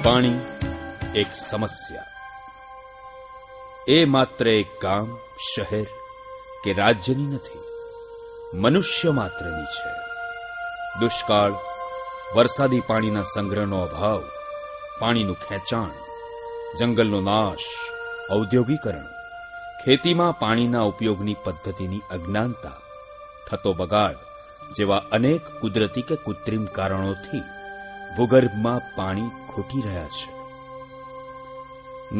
પાણી એક સમસ્યા. એ માત્ર એક ગામ, શહેર કે રાજ્યની નથી, મનુષ્ય માત્રની છે. દુષ્કાળ, વરસાદી પાણીના સંગ્રહનો અભાવ, પાણીનું ખેંચાણ, જંગલનો નાશ, ઔદ્યોગિકરણ, ખેતીમાં પાણીના ઉપયોગની પદ્ધતિની અજ્ઞાનતા, થતો બગાડ જેવા અનેક કુદરતી કે કૃત્રિમ કારણોથી ભૂગર્ભમાં પાણી ખૂટી રહ્યા છે.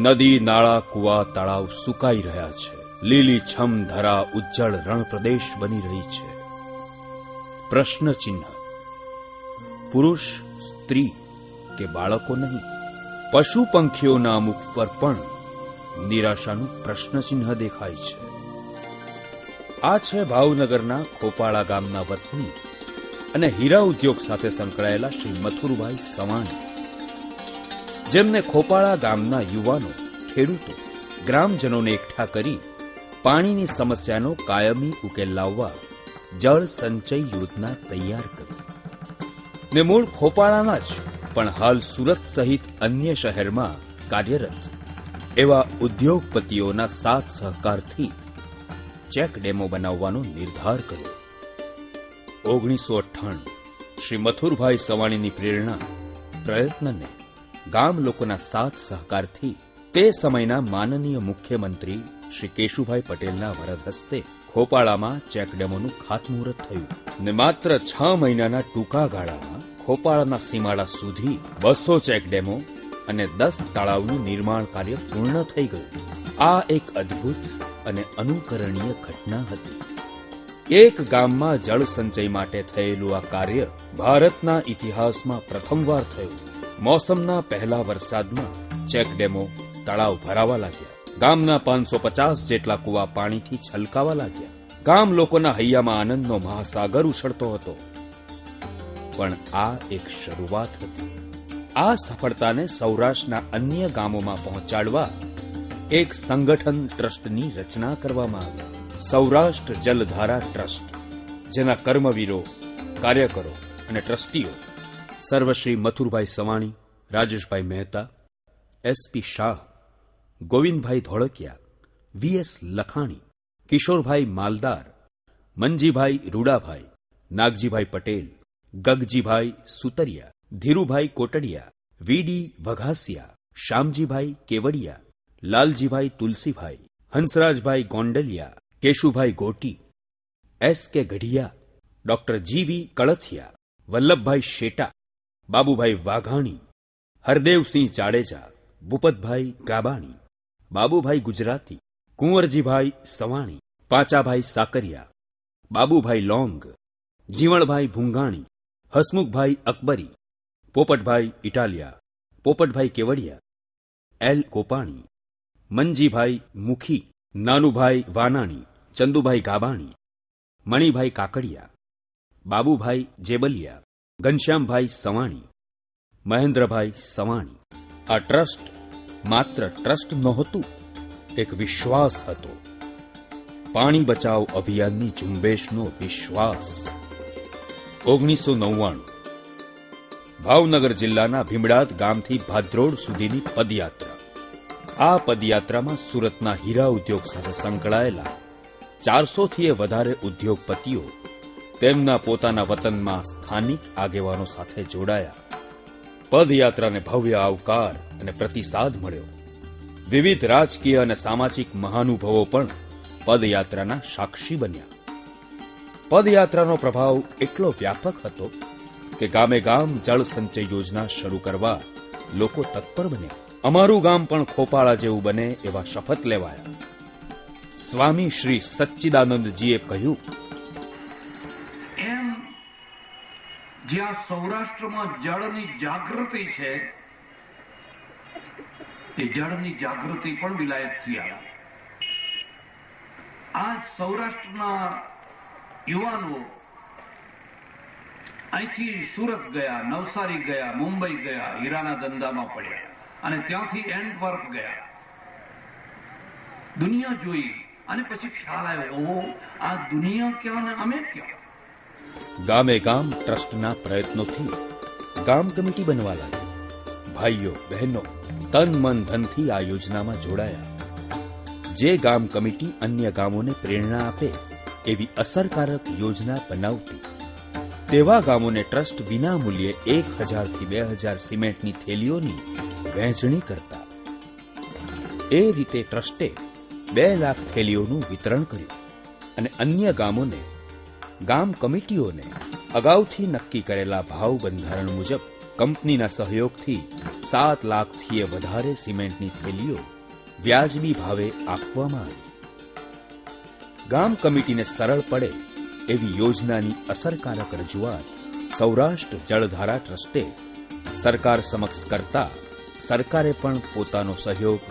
નદી, નાળા, કુવા, તળાવ સુકાઈ રહ્યા છે. લીલી છમ ધરા ઉજ્જળ રણ પ્રદેશ બની રહી છે. પ્રશ્ન ચિહ્ન. પુરુષ, સ્ત્રી કે બાળકો નહીં, પશુ પંખીઓના મુખ પર પણ નિરાશાનું પ્રશ્ન ચિહ્ન દેખાય છે. આ છે ભાવનગરના ખોપાળા ગામના વતની અને હીરા ઉદ્યોગ સાથે સંકળાયેલા શ્રી મથુરભાઈ સવાણી, જેમને ખોપાળા ગામના યુવાનો, ખેડૂતો, ગ્રામજનોને એકઠા કરી પાણીની સમસ્યાનો કાયમી ઉકેલ લાવવા જળ સંચય યોજના તૈયાર કરી ને મૂળ ખોપાળાના જ પણ હાલ સુરત સહિત અન્ય શહેરમાં કાર્યરત એવા ઉદ્યોગપતિઓના સાથ સહકારથી ચેક ડેમો બનાવવાનો નિર્ધાર કર્યો. 1998 શ્રી મથુરભાઈ સવાણીની પ્રેરણા, પ્રયત્નને ગામ લોકોના સાથ સહકારથી તે સમયના માનનીય મુખ્યમંત્રી શ્રી કેશુભાઈ પટેલના વરદ હસ્તે ખોપાળામાં ચેક ડેમોનું ખાતમુહૂર્ત થયું ને માત્ર 6 મહિનાના ટૂંકા ગાળામાં ખોપાળાના સીમાડા સુધી 200 ચેક ડેમો અને 10 તળાવનું નિર્માણ કાર્ય પૂર્ણ થઈ ગયું. આ એક અદ્ભુત અને અનુકરણીય ઘટના હતી. એક ગામમાં જળ સંચય માટે થયેલું આ કાર્ય ભારતના ઇતિહાસમાં પ્રથમવાર થયું. મોસમના પહેલા વરસાદમાં ચેક ડેમો, તળાવ ભરાવા લાગ્યા. ગામના 550 જેટલા કુવા પાણીથી છલકાવા લાગ્યા. ગામ લોકોના હૈયામાં આનંદનો મહાસાગર ઉછળતો હતો. પણ આ એક શરૂઆત હતી. આ સફળતાને સૌરાષ્ટ્રના અન્ય ગામોમાં પહોંચાડવા એક સંગઠન ટ્રસ્ટની રચના કરવામાં આવી, સૌરાષ્ટ્ર જલધારા ટ્રસ્ટ, જેના કર્મવીરો, કાર્યકરો અને ટ્રસ્ટીઓ સર્વશ્રી મથુરભાઈ સવાણી, રાજેશભાઈ મહેતા, એસપી શાહ, ગોવિંદભાઈ ધોળકિયા, વીએસ લખાણી, કિશોરભાઈ માલદાર, મંજીભાઈ રૂડાભાઈ, નાગજીભાઈ પટેલ, ગગજીભાઈ સુતરિયા, ધીરુભાઈ કોટડિયા, વીડી વઘાસિયા, શામજીભાઈ કેવડિયા, લાલજીભાઈ તુલસીભાઈ, હંસરાજભાઈ ગોંડલિયા, કેશુભાઈ ગોટી, એસ કે ગઢિયા, ડોક્ટર જીવી કળથિયા, વલ્લભભાઈ શેટા, બાબુભાઈ વાઘાણી, હરદેવસિંહ જાડેજા, ભૂપતભાઈ ગાબાણી, બાબુભાઈ ગુજરાતી, કુંવરજીભાઈ સવાણી, પાંચાભાઈ સાકરિયા, બાબુભાઈ લોંગ, જીવણભાઈ ભૂંગાણી, હસમુખભાઈ અકબરી, પોપટભાઈ ઇટાલિયા, પોપટભાઈ કેવડિયા, એલ કોપાણી, મંજીભાઈ મુખી, નાનુભાઈ વાનાણી, ચંદુભાઈ ગાબાણી, મણિભાઈ કાકડિયા, બાબુભાઈ જેબલિયા, ઘનશ્યામભાઈ સવાણી, મહેન્દ્રભાઈ સવાણી. આ ટ્રસ્ટ માત્ર ટ્રસ્ટ નહોતું, એક વિશ્વાસ હતો. પાણી બચાવ અભિયાનની ઝુંબેશનો વિશ્વાસ. 1999 ભાવનગર જિલ્લાના ભીમડાદ ગામથી ભાદ્રોડ સુધીની પદયાત્રા. આ પદયાત્રામાં સુરતના હીરા ઉદ્યોગ સાથે સંકળાયેલા 400થી વધારે ઉદ્યોગપતિઓ તેમના પોતાના વતનમાં સ્થાનિક આગેવાનો સાથે જોડાયા. પદયાત્રાને ભવ્ય આવકાર અને પ્રતિસાદ મળ્યો. વિવિધ રાજકીય અને સામાજિક મહાનુભાવો પણ પદયાત્રાના સાક્ષી બન્યા. પદયાત્રાનો પ્રભાવ એટલો વ્યાપક હતો કે ગામે ગામ જળ સંચય યોજના શરૂ કરવા લોકો તત્પર બન્યા. અમારું ગામ પણ ખોપાળા જેવું બને એવા શપથ લેવાયા. સ્વામી શ્રી સચ્ચિદાનંદજીએ કહ્યું જ્યાં સૌરાષ્ટ્રમાં જળની જાગૃતિ છે, એ જળની જાગૃતિ પણ વિલાયતથી આવી. આજ સૌરાષ્ટ્રના યુવાનો અહીંથી સુરત ગયા, નવસારી ગયા, મુંબઈ ગયા, હીરાના ધંધામાં પડ્યા અને ત્યાંથી એન્ટવર્પ ગયા, દુનિયા જોઈ અને પછી ખ્યાલ આવ્યો, ઓહો, આ દુનિયા ક્યાં ને અમે ક્યાં. ગામે ગામ ટ્રસ્ટના પ્રયત્નોથી ગામ કમિટી બનવા લાગી. ભાઈઓ બહેનો તન મન ધનથી આ યોજનામાં જોડાયા. જે ગામ કમિટી અન્ય ગામોને પ્રેરણા આપે એવી અસરકારક યોજના બનાવતી, તેવા ગામોને ટ્રસ્ટ વિના મૂલ્યે 1000 થી 2000 સિમેન્ટની થેલીઓની વહેંચણી કરતા. એ રીતે ટ્રસ્ટે 2 લાખ થેલીઓનું વિતરણ કર્યું અને અન્ય ગામોને, ગામ કમિટીઓને અગાઉથી નક્કી કરેલા ભાવ બંધારણ મુજબ કંપનીના સહયોગથી 7 લાખથી વધારે સિમેન્ટની થેલીઓ વ્યાજબી ભાવે આપવામાં આવી. ગામ કમિટીને સરળ પડે એવી યોજનાની અસરકારક રજૂઆત સૌરાષ્ટ્ર જળધારા ટ્રસ્ટે સરકાર સમક્ષ કરતા સરકારે પણ પોતાનો સહયોગ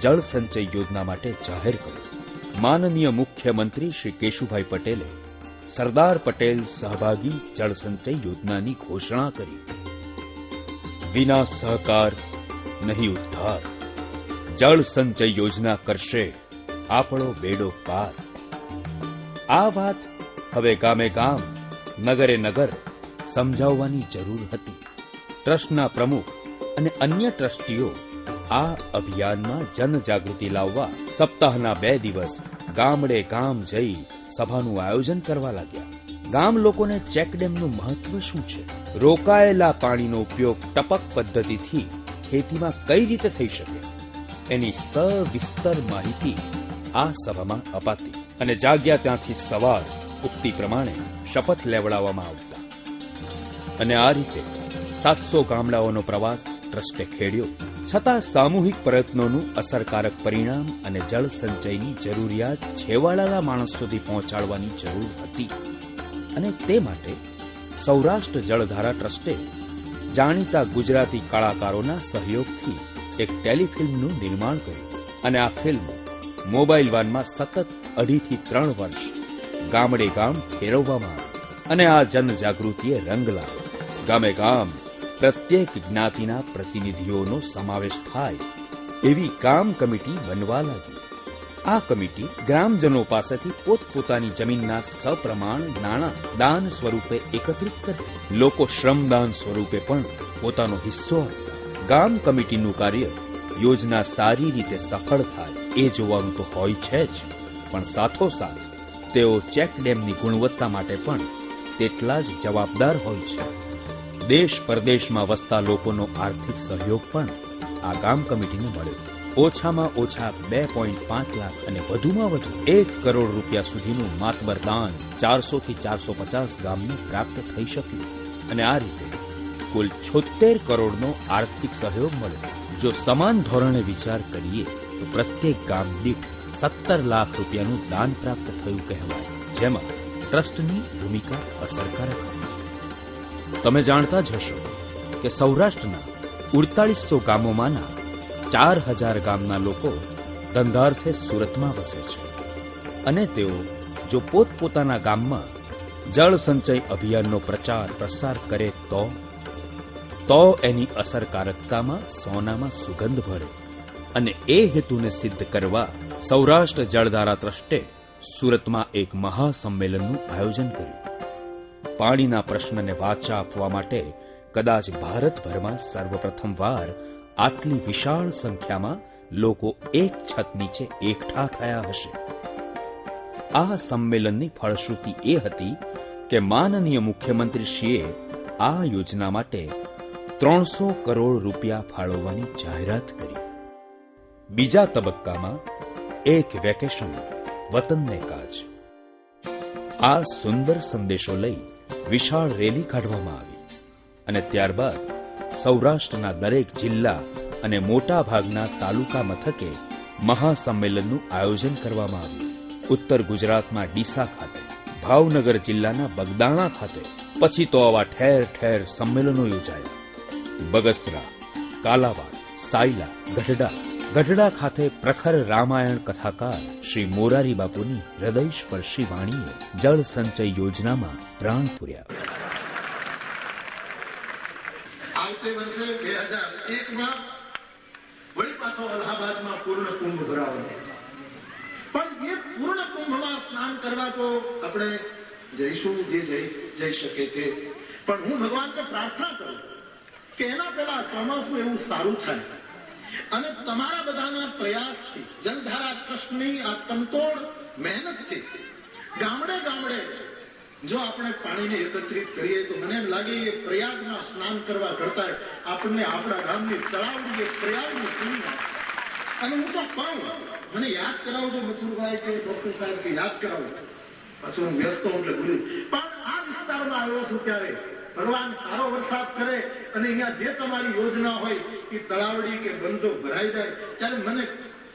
જળ સંચય યોજના માટે જાહેર કર્યો. માનનીય મુખ્યમંત્રી શ્રી કેશુભાઈ પટેલે સરદાર પટેલ સહભાગી જળ સંચય યોજનાની ઘોષણા કરી. વિના સહકાર નહીં ઉદ્ધાર, જળ સંચય યોજના કરશે આપણો બેડો પાર. આ વાત હવે ગામે ગામ, નગરે નગર સમજાવવાની જરૂર હતી. ટ્રસ્ટના પ્રમુખ અને અન્ય ટ્રસ્ટીઓ આ અભિયાનમાં જનજાગૃતિ લાવવા સપ્તાહના 2 દિવસ ગામડે ગામ જઈ સભાનું આયોજન કરવા લાગ્યા. ગામ લોકોને ચેકડેમનું મહત્વ શું છે, રોકાયેલા પાણીનો ઉપયોગ ટપક પદ્ધતિથી ખેતીમાં કઈ રીતે થઈ શકે, એની સવિસ્તર માહિતી આ સભામાં અપાતી અને જાગ્યા ત્યાંથી સવાર ઉક્તિ પ્રમાણે શપથ લેવડાવવામાં આવતા. અને આ રીતે 700 ગામડાઓનો પ્રવાસ ટ્રસ્ટે ખેડ્યો. છતાં સામૂહિક પ્રયત્નોનું અસરકારક પરિણામ અને જળ સંચયની જરૂરિયાત છેવાડાના માણસ સુધી પહોંચાડવાની જરૂર હતી. અને તે માટે સૌરાષ્ટ્ર જળધારા ટ્રસ્ટે જાણીતા ગુજરાતી કલાકારોના સહયોગથી એક ટેલિફિલ્મનું નિર્માણ કર્યું અને આ ફિલ્મ મોબાઈલ વાનમાં સતત 2.5 થી 3 વર્ષ ગામડે ગામ ફેરવવામાં આવી અને આ જનજાગૃતિએ રંગ લાવ્યો. ગામે ગામ પ્રત્યેક જ્ઞાતિના પ્રતિનિધિઓનો સમાવેશ થાય એવી ગામ કમિટી બનવા લાગી. આ કમિટી ગ્રામજનો પાસેથી પોતપોતાની જમીનના સપ્રમાણ નાણાં દાન સ્વરૂપે એકત્રિત કરતી. લોકો શ્રમદાન સ્વરૂપે પણ પોતાનો હિસ્સો આપતા. ગામ કમિટીનું કાર્ય યોજના સારી રીતે સફળ થાય એ જોવાનું તો હોય છે જ, પણ સાથોસાથ તેઓ ચેકડેમની ગુણવત્તા માટે પણ તેટલા જ જવાબદાર હોય છે. દેશ પરદેશમાં વસતા લોકોનો આર્થિક સહયોગ પણ આ ગામ કમિટીને મળ્યો. ઓછામાં ઓછા 2.5 લાખ અને વધુમાં વધુ 1 કરોડ રૂપિયા સુધીનું માતબર દાન 400 થી 450 ગામને પ્રાપ્ત થઈ શક્યું અને આ રીતે કુલ 76 કરોડનો આર્થિક સહયોગ મળ્યો. જો સમાન ધોરણે વિચાર કરીએ તો પ્રત્યેક ગામ દીઠ 17 લાખ રૂપિયાનું દાન પ્રાપ્ત થયું કહેવાય, જેમાં ટ્રસ્ટની ભૂમિકા અસરકારક હતી. તમે જાણતા જ હશો કે સૌરાષ્ટ્રના 4800 ગામોમાંના 4000 ગામના લોકો ધંધાર્થે સુરતમાં વસે છે અને તેઓ જો પોતપોતાના ગામમાં જળ સંચય અભિયાનનો પ્રચાર પ્રસાર કરે તો એની અસરકારકતામાં સોનામાં સુગંધ ભરે. અને એ હેતુને સિદ્ધ કરવા સૌરાષ્ટ્ર જળધારા ટ્રસ્ટે સુરતમાં એક મહાસંમેલનનું આયોજન કર્યું. પાણીના પ્રશ્નને વાચા આપવા માટે કદાચ ભારતભરમાં સર્વપ્રથમવાર આટલી વિશાળ સંખ્યામાં લોકો એક છત નીચે એકઠા થયા હશે. આ સંમેલનની ફળશ્રુતિ એ હતી કે માનનીય મુખ્યમંત્રીશ્રીએ આ યોજના માટે 300 કરોડ રૂપિયા ફાળવવાની જાહેરાત કરી. બીજા તબક્કામાં એક વેકેશન વતનને કાજ, આ સુંદર સંદેશો લઈ વિશાળ રેલી કાઢવામાં આવી અને ત્યારબાદ સૌરાષ્ટ્રના દરેક જિલ્લા અને મોટા ભાગના તાલુકા મથકે મહાસંમેલનનું આયોજન કરવામાં આવ્યું. ઉત્તર ગુજરાતમાં ડીસા ખાતે, ભાવનગર જિલ્લાના બગદાણા ખાતે પછી તો આવા ઠેર ઠેર સંમેલનો યોજાયા. બગસરા, કાલાવાડ, સાયલા, ગઢડા ખાતે પ્રખર રામાયણ કથાકાર શ્રી મોરારી બાપુની હૃદયસ્પર્શી વાણીએ જળ સંચય યોજનામાં પ્રાણ પૂર્યા. આવતે વર્ષે 2001માં વળી પાછો અલ્હાબાદમાં પૂર્ણ કુંભ ભરાવાનો છે. પણ એ પૂર્ણ કુંભમાં સ્નાન કરવા તો આપણે જઈશું, જે જઈ શકે તે. પણ હું ભગવાનને પ્રાર્થના કરું કે એના પહેલા ચોમાસું એવું સારું થાય અને તમારા બધાના પ્રયાસથી, જલધારા ટ્રસ્ટની આ તનતોડ મહેનતથી ગામડે ગામડે જો આપણે પાણીને એકત્રિત કરીએ તો મને એમ લાગે એ પ્રયાગમાં સ્નાન કરવા કરતા આપણને આપણા ગામની તળાવડી એક પ્રયાગની પૂર્ણ. અને હું તો કહું, મને યાદ કરાવજો મથુરભાઈ કે ડોક્ટર સાહેબ કે યાદ કરાવજો. પાછું હું વ્યસ્ત હોઉં એટલે ભૂલ્યું. પણ આ વિસ્તારમાં આવ્યો છું ત્યારે ભગવાન સારો વરસાદ કરે અને અહીંયા જે તમારી યોજના હોય એ તળાવડી કે બંધો ભરાઈ જાય ત્યારે મને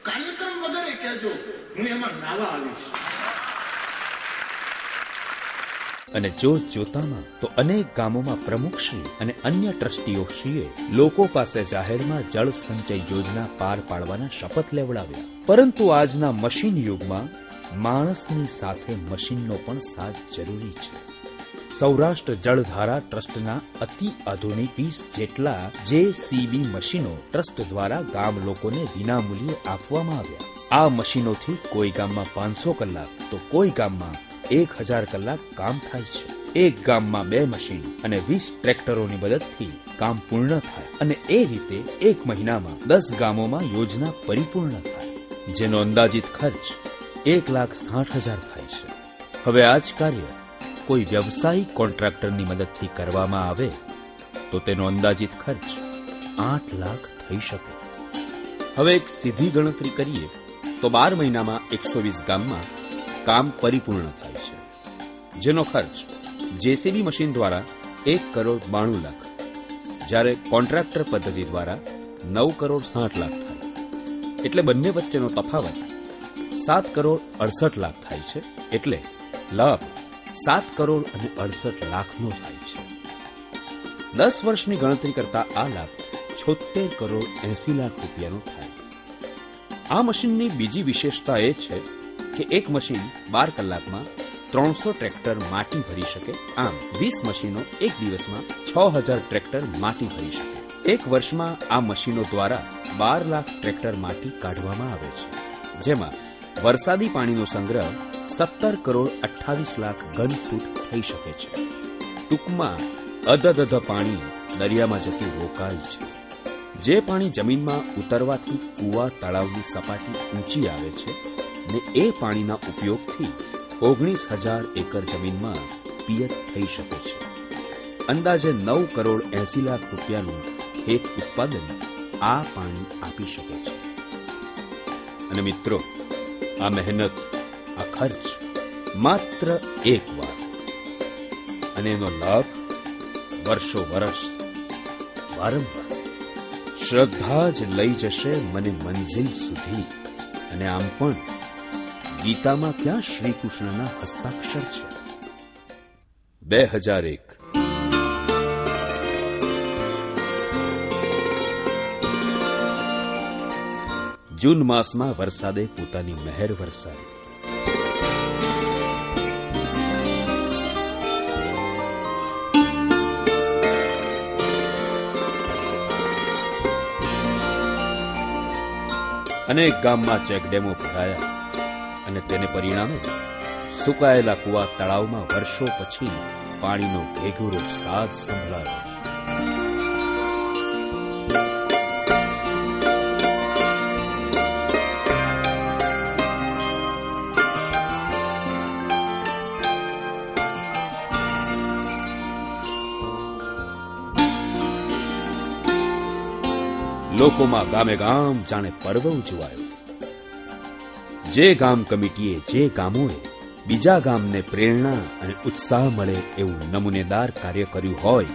કાર્યક્રમ વગેરે કહેજો, હું એમાં નાવા આવીશ. અને જોતામાં તો અનેક ગામોમાં પ્રમુખશ્રી અને અન્ય ટ્રસ્ટીઓશ્રીએ લોકો પાસે જાહેરમાં જળ સંચય યોજના પાર પાડવાના શપથ લેવડાવ્યા. પરંતુ આજના મશીન યુગમાં માણસની સાથે મશીનનો પણ સાથ જરૂરી છે. સૌરાષ્ટ્ર જળધારા ટ્રસ્ટના અતિ આધુનિક 20 જેટલા JCB મશીનો ટ્રસ્ટ દ્વારા ગામ લોકોને વિનામૂલ્યે આપવામાં આવ્યા. આ મશીનોથી કોઈ ગામમાં 500 કલાક તો કોઈ ગામમાં 1000 કલાક કામ થાય છે. એક ગામમાં 2 મશીન અને 20 ટ્રેક્ટરોની મદદથી કામ પૂર્ણ થાય અને એ રીતે એક મહિનામાં 10 ગામોમાં યોજના પરિપૂર્ણ થાય, જેનો અંદાજિત ખર્ચ 1,60,000 થાય છે. હવે આ જ કાર્ય કોઈ વ્યવસાયિક કોન્ટ્રાક્ટરની મદદથી કરવામાં આવે તો તેનો અંદાજિત ખર્ચ 8 લાખ થઈ શકે. હવે એક સીધી ગણતરી કરીએ તો 12 મહિનામાં 120 ગામમાં કામ પરિપૂર્ણ થાય છે, જેનો ખર્ચ JCB મશીન દ્વારા 1,92,00,000, જ્યારે કોન્ટ્રાક્ટર પદ્ધતિ દ્વારા 9,60,00,000 થાય. એટલે બંને વચ્ચેનો તફાવત 7,68,00,000 થાય છે. એટલે લાભ 7,68,00,000 થાય છે. 10 વર્ષની ગણતરી કરતા આ લાભ 76,80,00,000 રૂપિયાનો થાય. આ મશીનની બીજી વિશેષતા એ છે કે એક મશીન 12 કલાકમાં 300 ટ્રેક્ટર માટી ભરી શકે. આમ 20 મશીનો એક દિવસમાં 6,000 ટ્રેક્ટર માટી ભરી શકે. એક વર્ષમાં આ મશીનો દ્વારા 12 લાખ ટ્રેક્ટર માટી કાઢવામાં આવે છે, જેમાં વરસાદી પાણીનો સંગ્રહ 17,28,00,000 ઘન ફૂટ થઈ શકે છે. ટૂંકમાં અધધ પાણી દરિયામાં જતું રોકાય છે. જે પાણી જમીનમાં ઉતરવાથી કુવા તળાવની સપાટી ઊંચી આવે છે ને એ પાણીના ઉપયોગથી 19,000 એકર જમીનમાં પિયત થઈ શકે છે. અંદાજે 9,80,00,000 રૂપિયાનું ખેત ઉત્પાદન આ પાણી આપી શકે છે. અને મિત્રો, આ મહેનત, આ ખર્ચ માત્ર એક વાર, અને એનો લાભ વર્ષો વર્ષ વારંવાર. શ્રદ્ધા જ લઈ જશે મને મંઝિલ સુધી. અને આમ પણ ગીતામાં ક્યાં શ્રી કૃષ્ણના હસ્તાક્ષર છે? 2001 જૂન માસમાં વરસાદે પોતાની મહેર વરસાવી. અનેક ગામમાં ચેકડેમો ભરાયા અને તેને પરિણામે સુકાયેલા કુવા તળાવમાં વર્ષો પછી પાણીનો ભેગુરો સાદ સંભળાયો. લોકોમાં ગામે ગામ જાણે પર્વ ઉજવાયો. જે ગામ કમિટીએ, જે ગામોએ બીજા ગામને પ્રેરણા અને ઉત્સાહ મળે એવું નમૂનેદાર કાર્ય કર્યું હોય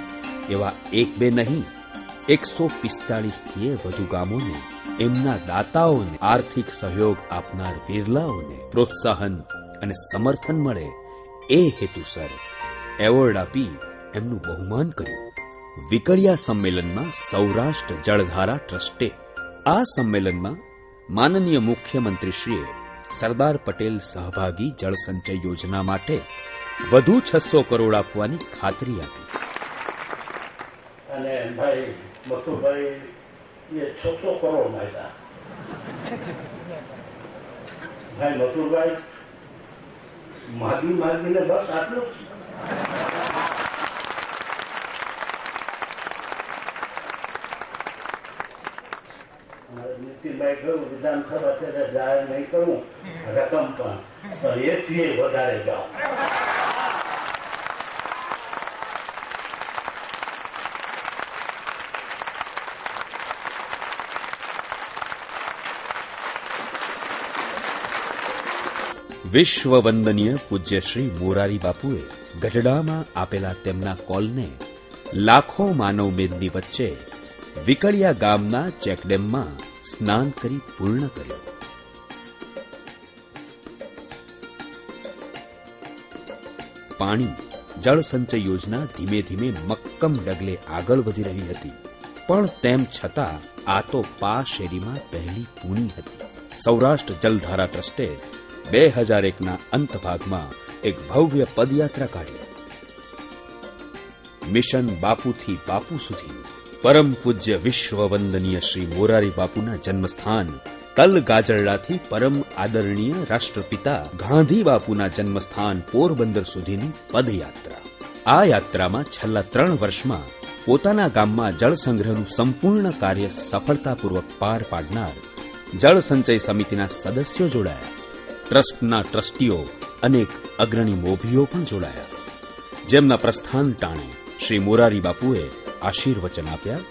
એવા 1-2 નહીં, 145થી વધુ ગામોને એમના દાતાઓને આર્થિક સહયોગ આપનાર વિરલાઓને પ્રોત્સાહન અને સમર્થન મળે એ હેતુસર એવોર્ડ આપી એમનું બહુમાન કર્યું. વિકળિયા સંમેલનમાં સૌરાષ્ટ્ર જળધારા ટ્રસ્ટે આ સંમેલનમાં માનનીય મુખ્યમંત્રીશ્રીએ સરદાર પટેલ સહભાગી જળ સંચય યોજના માટે વધુ 600 કરોડ આપવાની ખાતરી આપી. અને ભાઈ મથુરભાઈ એ 600 કરોડ માંગ્યા. ભાઈ મથુરભાઈ માગીને બસ આટલું જ. નીતિનભાઈ કહ્યું વિધાનસભા અત્યારે જાહેર નહીં કરવું, રકમ પણ એથી વધારે જાઓ. વિશ્વ વંદનીય પૂજ્ય શ્રી મોરારી બાપુએ ગઢડામાં આપેલા તેમના કોલને લાખો માનવ મેદની વચ્ચે વિકળિયા ગામના ચેકડેમમાં સ્નાન કરી પૂર્ણ કર્યો. પાણી જળ સંચય યોજના ધીમે ધીમે મક્કમ ડગલે આગળ વધી રહી હતી, પણ તેમ છતાં આ તો પા શેરીમાં પહેલી પૂણી હતી. સૌરાષ્ટ્ર જલધારા ટ્રસ્ટે 2001ના અંત ભાગમાં એક ભવ્ય પદયાત્રા કાઢી. મિશન બાપુથી બાપુ સુધી પરમ પૂજ્ય વિશ્વ વંદનીય શ્રી મોરારી બાપુના જન્મસ્થાન તલ ગાજરડાથી પરમ આદરણીય રાષ્ટ્રપિતા ગાંધી બાપુના જન્મસ્થાન પોરબંદર સુધીની પદયાત્રા. આ યાત્રામાં છેલ્લા 3 વર્ષમાં પોતાના ગામમાં જળ સંગ્રહનું સંપૂર્ણ કાર્ય સફળતાપૂર્વક પાર પાડનાર જળ સંચય સમિતિના સદસ્યો જોડાયા. ટ્રસ્ટના ટ્રસ્ટીઓ અનેક અગ્રણી મોભીઓ પણ જોડાયા, જેમના પ્રસ્થાન ટાણે શ્રી મોરારી બાપુએ આશીર્વચન આપ્યા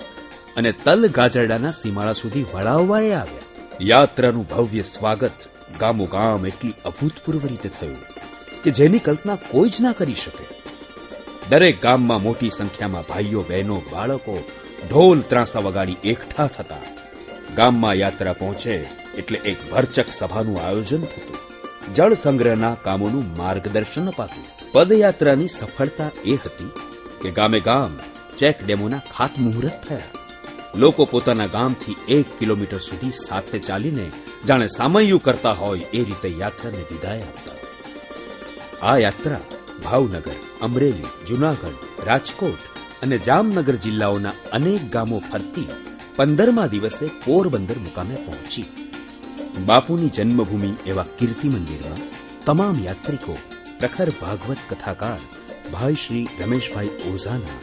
અને તલ ગાજરડાના સીમાડા સુધી વળાવવાએ આવ્યા. યાત્રાનું ભવ્ય સ્વાગત ગામોગામ એટલી અભૂતપૂર્વ રીતે થયું કે જેની કલ્પના કોઈ જ ના કરી શકે. દરેક ગામમાં મોટી સંખ્યામાં ભાઈઓ બહેનો બાળકો ઢોલ ત્રાંસા વગાડી એકઠા થતા. ગામમાં યાત્રા પહોંચે એટલે એક ભરચક સભાનું આયોજન થતું. જળ સંગ્રહના કામોનું માર્ગદર્શન અપાતું. પદયાત્રાની સફળતા એ હતી કે ગામે ગામ ચેક ડેમોના ખાતમુહૂર્ત થયા. લોકો પોતાના ગામથી 1 કિલોમીટર સુધી સાથે ચાલીને જાણે સામૈયું કરતા હોય એ રીતે યાત્રાને વિદાય આપતા. આ યાત્રા ભાવનગર, અમરેલી, જૂનાગઢ, રાજકોટ અને જામનગર જિલ્લાઓના અનેક ગામો ફરતી 15મા દિવસે પોરબંદર મુકામે પહોંચી. બાપુની જન્મભૂમિ એવા કીર્તિ મંદિરમાં તમામ યાત્રિકો પ્રખર ભાગવત કથાકાર ભાઈ શ્રી રમેશભાઈ ઓઝાના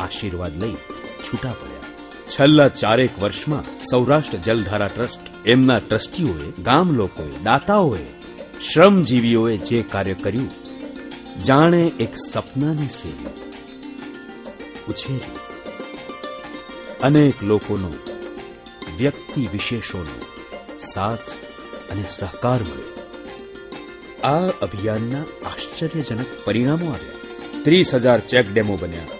આશીર્વાદ લઈ છૂટા પડ્યા. છેલ્લા 4 વર્ષમાં સૌરાષ્ટ્ર જલધારા ટ્રસ્ટ, એમના ટ્રસ્ટીઓએ, ગામ લોકોએ, દાતાઓએ, શ્રમજીવીઓએ જે કાર્ય કર્યું જાણે એક સપનાની સેવી ઉછેરી. અનેક લોકોનો, વ્યક્તિ વિશેષોનો સાથ અને સહકાર મળ્યો. આ અભિયાનના આશ્ચર્યજનક પરિણામો આવ્યા. 30,000 ચેક ડેમો બન્યા,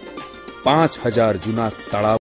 5,000 જૂના તળાવ